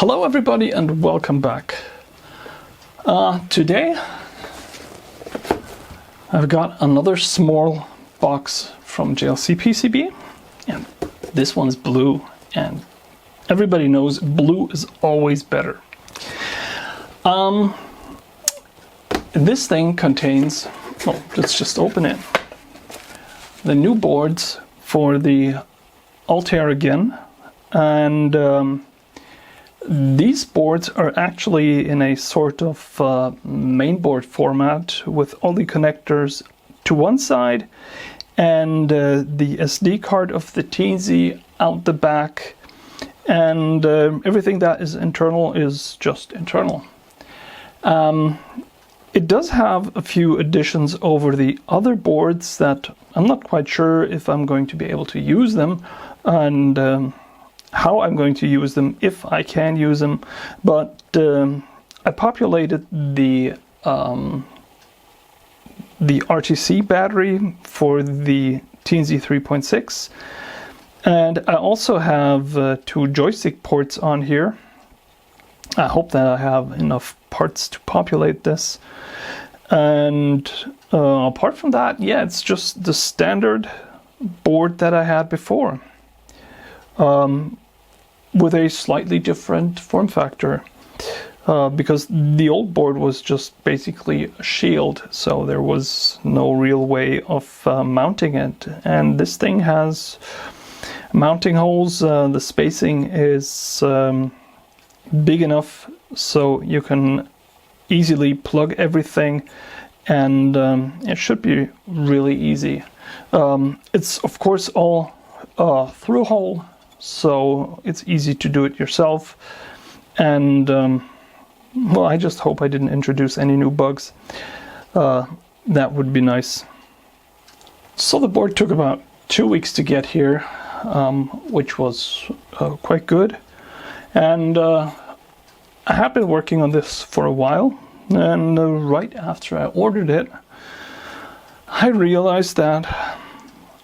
Hello everybody and welcome back. Today I've got another small box from JLC PCB, and this one's blue, and everybody knows blue is always better. This thing contains, well, let's just open it, the new boards for the Altair again, and these boards are actually in a sort of mainboard format with all the connectors to one side and the SD card of the Teensy out the back, and everything that is internal is just internal. It does have a few additions over the other boards that I'm not quite sure if I'm going to be able to use them, and how I'm going to use them, if I can use them, but I populated the RTC battery for the Teensy 3.6, and I also have two joystick ports on here. I hope that I have enough parts to populate this, and apart from that, yeah, it's just the standard board that I had before. With a slightly different form factor, because the old board was just basically a shield, so there was no real way of mounting it, and this thing has mounting holes. The spacing is big enough so you can easily plug everything, and it should be really easy. It's of course all through hole, so it's easy to do it yourself, and well, I just hope I didn't introduce any new bugs. That would be nice. So the board took about 2 weeks to get here, which was quite good, and I have been working on this for a while, and right after I ordered it, I realized that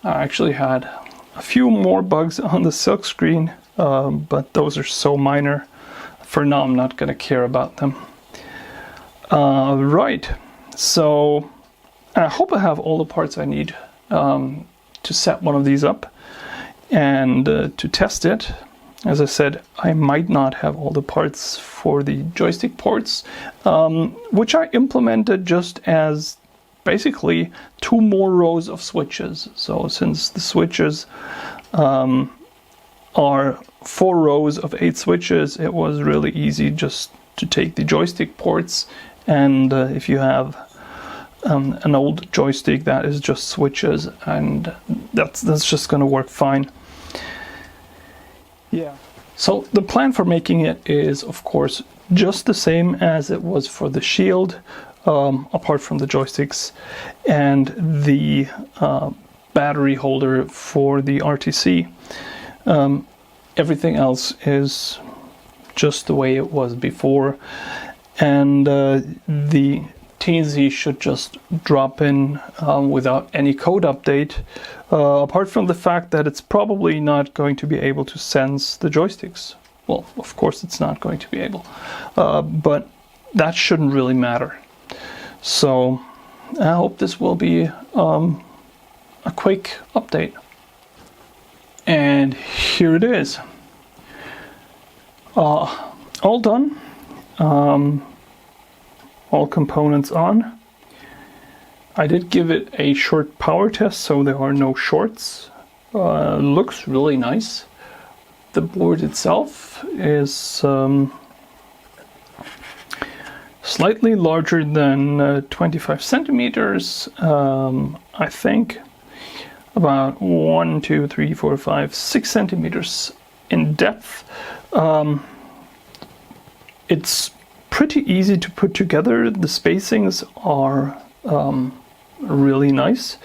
I actually had a few more bugs on the silk screen, but those are so minor. For now, I'm not going to care about them. Right, so I hope I have all the parts I need to set one of these up and to test it. As I said, I might not have all the parts for the joystick ports, which I implemented just as basically 2 more rows of switches. So since the switches are 4 rows of 8 switches, it was really easy just to take the joystick ports, and if you have an old joystick, that is just switches, and that's just going to work fine. Yeah. So the plan for making it is, of course, just the same as it was for the shield, apart from the joysticks and the battery holder for the RTC. Everything else is just the way it was before, and the Teensy should just drop in without any code update, apart from the fact that it's probably not going to be able to sense the joysticks. Well, of course it's not going to be able, but that shouldn't really matter. So I hope this will be a quick update. And here it is. All done. All components on. I did give it a short power test, so there are no shorts. Looks really nice. The board itself is slightly larger than 25 centimeters, I think. About 1, 2, 3, 4, 5, 6 centimeters in depth. It's pretty easy to put together. The spacings are really nice,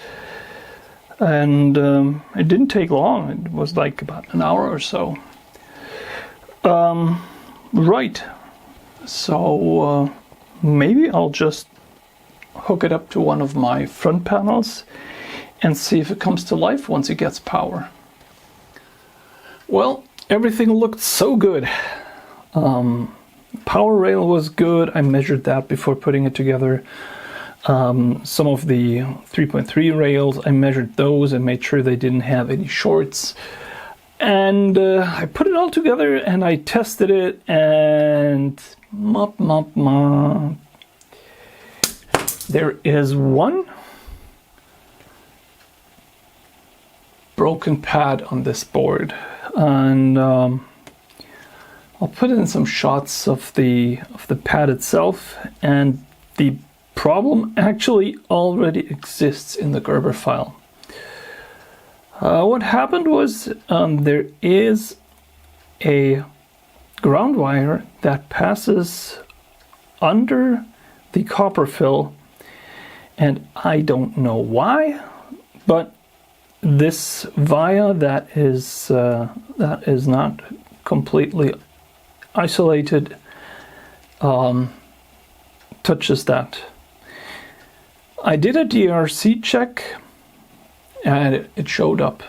and it didn't take long. It was like about an hour or so. Right, so maybe I'll just hook it up to one of my front panels and see if it comes to life once it gets power. Well, everything looked so good. Power rail was good. I measured that before putting it together. Some of the 3.3 rails, I measured those and made sure they didn't have any shorts. And I put it all together and I tested it, and there is one broken pad on this board, and I'll put in some shots of the pad itself, and the problem actually already exists in the Gerber file. What happened was there is a ground wire that passes under the copper fill, and I don't know why, but this via that is not completely isolated touches that. I did a DRC check and it showed up.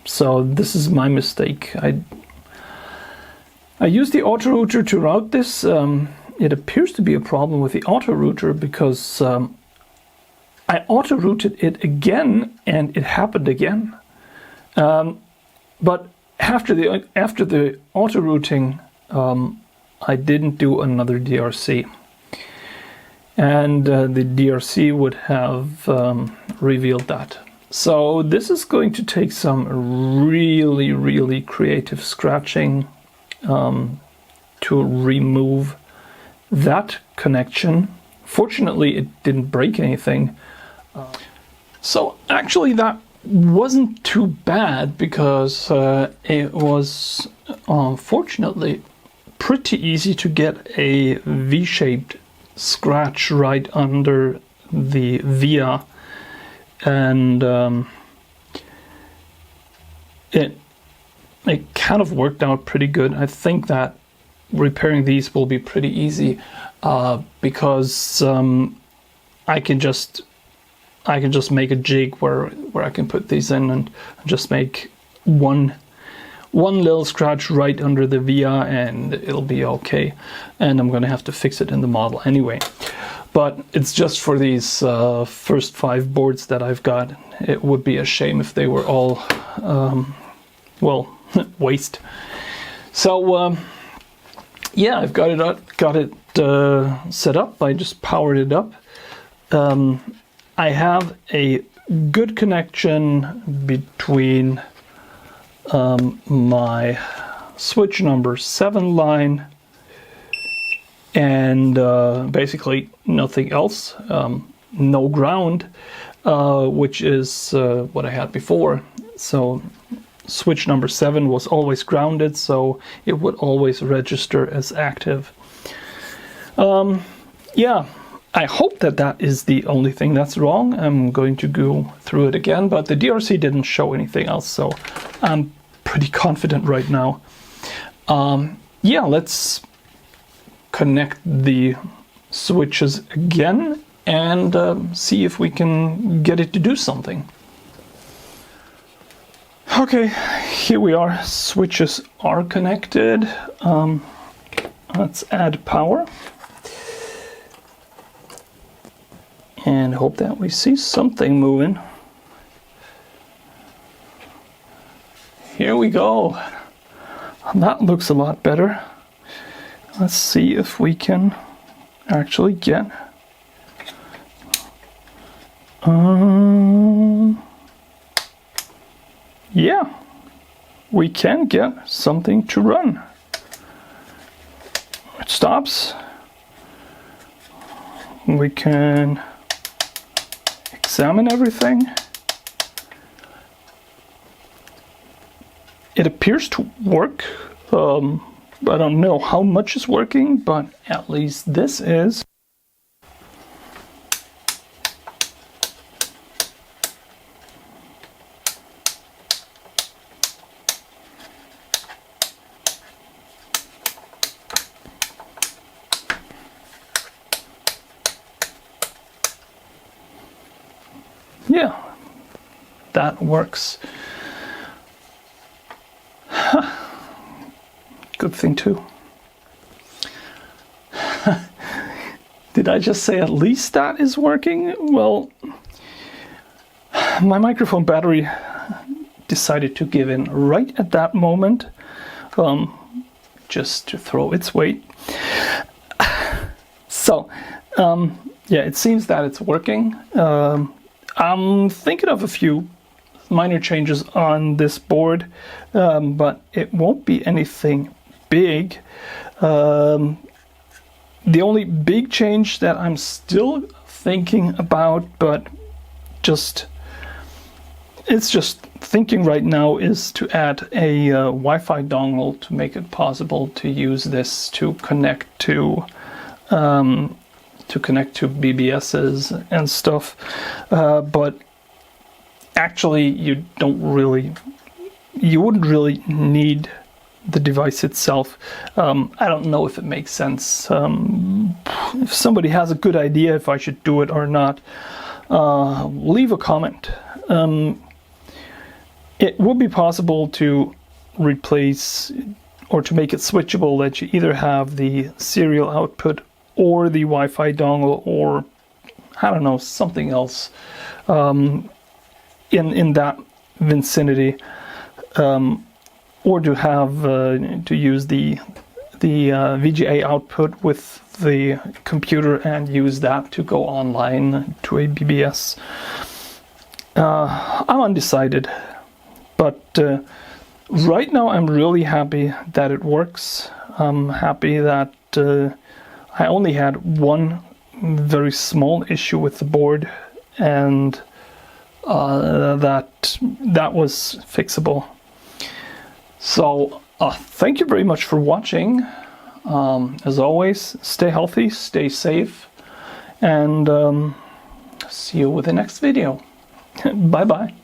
So this is my mistake. I used the auto router to route this. It appears to be a problem with the auto router because I auto routed it again and it happened again. But after the auto routing, I didn't do another DRC. And the DRC would have revealed that. So this is going to take some really, really creative scratching to remove that connection. Fortunately, it didn't break anything. So actually that wasn't too bad, because it was fortunately pretty easy to get a V-shaped scratch right under the via, and it kind of worked out pretty good. I think that repairing these will be pretty easy because I can just make a jig where I can put these in and just make one little scratch right under the via, and it'll be okay. And I'm gonna have to fix it in the model anyway. But it's just for these first 5 boards that I've got. It would be a shame if they were all, well, waste. So yeah, I've got it set up. I just powered it up. I have a good connection between my switch number 7 line and basically nothing else. No ground, which is what I had before. So switch number 7 was always grounded, so it would always register as active. Yeah, I hope that is the only thing that's wrong. I'm going to go through it again, but the DRC didn't show anything else, so I'm pretty confident right now. Yeah, let's connect the switches again and see if we can get it to do something. Okay, here we are. Switches are connected. Let's add power and hope that we see something moving. Here we go. That looks a lot better. Let's see if we can actually get yeah, we can get something to run. It stops. We can examine everything. It appears to work. I don't know how much is working, but at least this is. Yeah, that works. Good thing too. Did I just say at least that is working? Well, my microphone battery decided to give in right at that moment, just to throw its weight. So, yeah, it seems that it's working. I'm thinking of a few minor changes on this board, but it won't be anything big. The only big change that I'm still thinking about, but it's just thinking right now, is to add a Wi-Fi dongle to make it possible to use this to connect to BBSs and stuff. But actually, you wouldn't really need the device itself. I don't know if it makes sense. If somebody has a good idea if I should do it or not, leave a comment. It would be possible to replace or to make it switchable, that you either have the serial output or the Wi-Fi dongle, or I don't know, something else in that vicinity, or to have to use the VGA output with the computer and use that to go online to a BBS. I'm undecided, but right now I'm really happy that it works. I'm happy that I only had one very small issue with the board, and that was fixable. So thank you very much for watching. As always, stay healthy, stay safe, and see you with the next video. Bye bye.